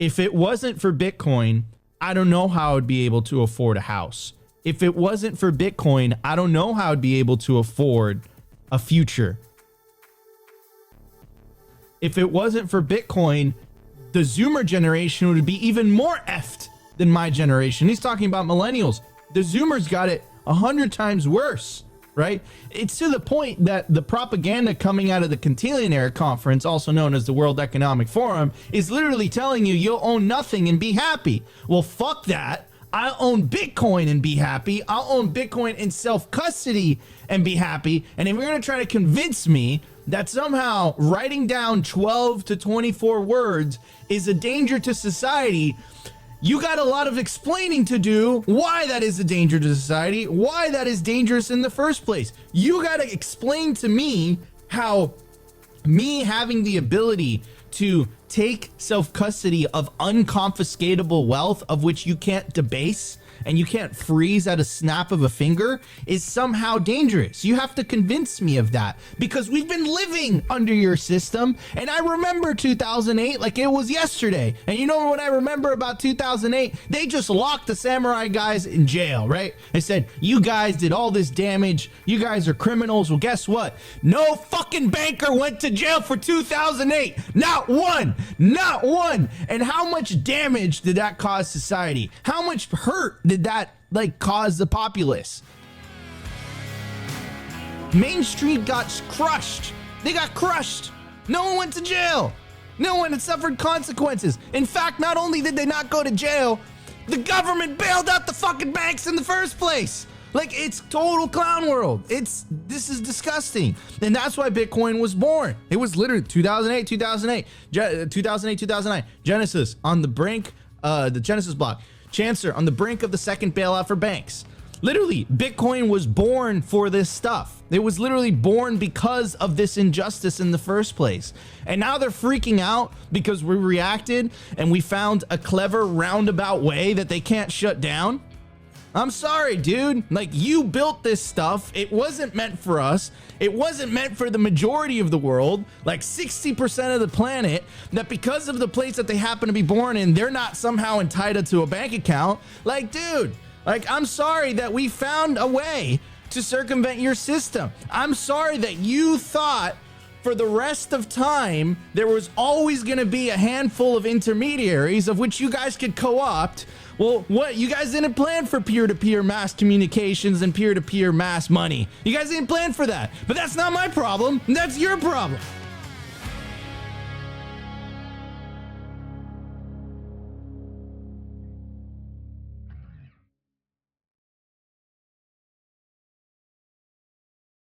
If it wasn't for Bitcoin, I don't know how I'd be able to afford a house. If it wasn't for Bitcoin, I don't know how I'd be able to afford a future. If it wasn't for Bitcoin, the Zoomer generation would be even more effed than my generation. He's talking about millennials. The Zoomers got it 100 times worse, right? It's to the point that the propaganda coming out of the Quintillionaire Conference, also known as the World Economic Forum, is literally telling you you'll own nothing and be happy. Well, fuck that. I'll own Bitcoin and be happy. I'll own Bitcoin in self-custody and be happy. And if you're going to try to convince me that somehow writing down 12 to 24 words is a danger to society, you got a lot of explaining to do why that is a danger to society, why that is dangerous in the first place. You got to explain to me how me having the ability to take self-custody of unconfiscatable wealth of which you can't debase and you can't freeze at a snap of a finger is somehow dangerous. You have to convince me of that because we've been living under your system. And I remember 2008 like it was yesterday. And you know what I remember about 2008? They just locked the samurai guys in jail, right? They said, you guys did all this damage. You guys are criminals. Well, guess what? No fucking banker went to jail for 2008. Not one. Not one. And how much damage did that cause society? How much hurt did that cause the populace? Main Street got crushed. They got crushed. No one went to jail. No one had suffered consequences. In fact, not only did they not go to jail, the government bailed out the fucking banks in the first place. It's total clown world. This is disgusting. And that's why Bitcoin was born. It was literally 2008, 2009. Genesis on the brink, the Genesis block. Chancellor on the brink of the second bailout for banks. Literally, Bitcoin was born for this stuff. It was literally born because of this injustice in the first place. And now they're freaking out because we reacted and we found a clever roundabout way that they can't shut down. I'm sorry, dude. You built this stuff. It wasn't meant for us. It wasn't meant for the majority of the world, 60% of the planet, that because of the place that they happen to be born in, they're not somehow entitled to a bank account. Dude, I'm sorry that we found a way to circumvent your system. I'm sorry that you thought for the rest of time there was always going to be a handful of intermediaries of which you guys could co-opt. Well, what? You guys didn't plan for peer-to-peer mass communications and peer-to-peer mass money. You guys didn't plan for that. But that's not my problem. That's your problem.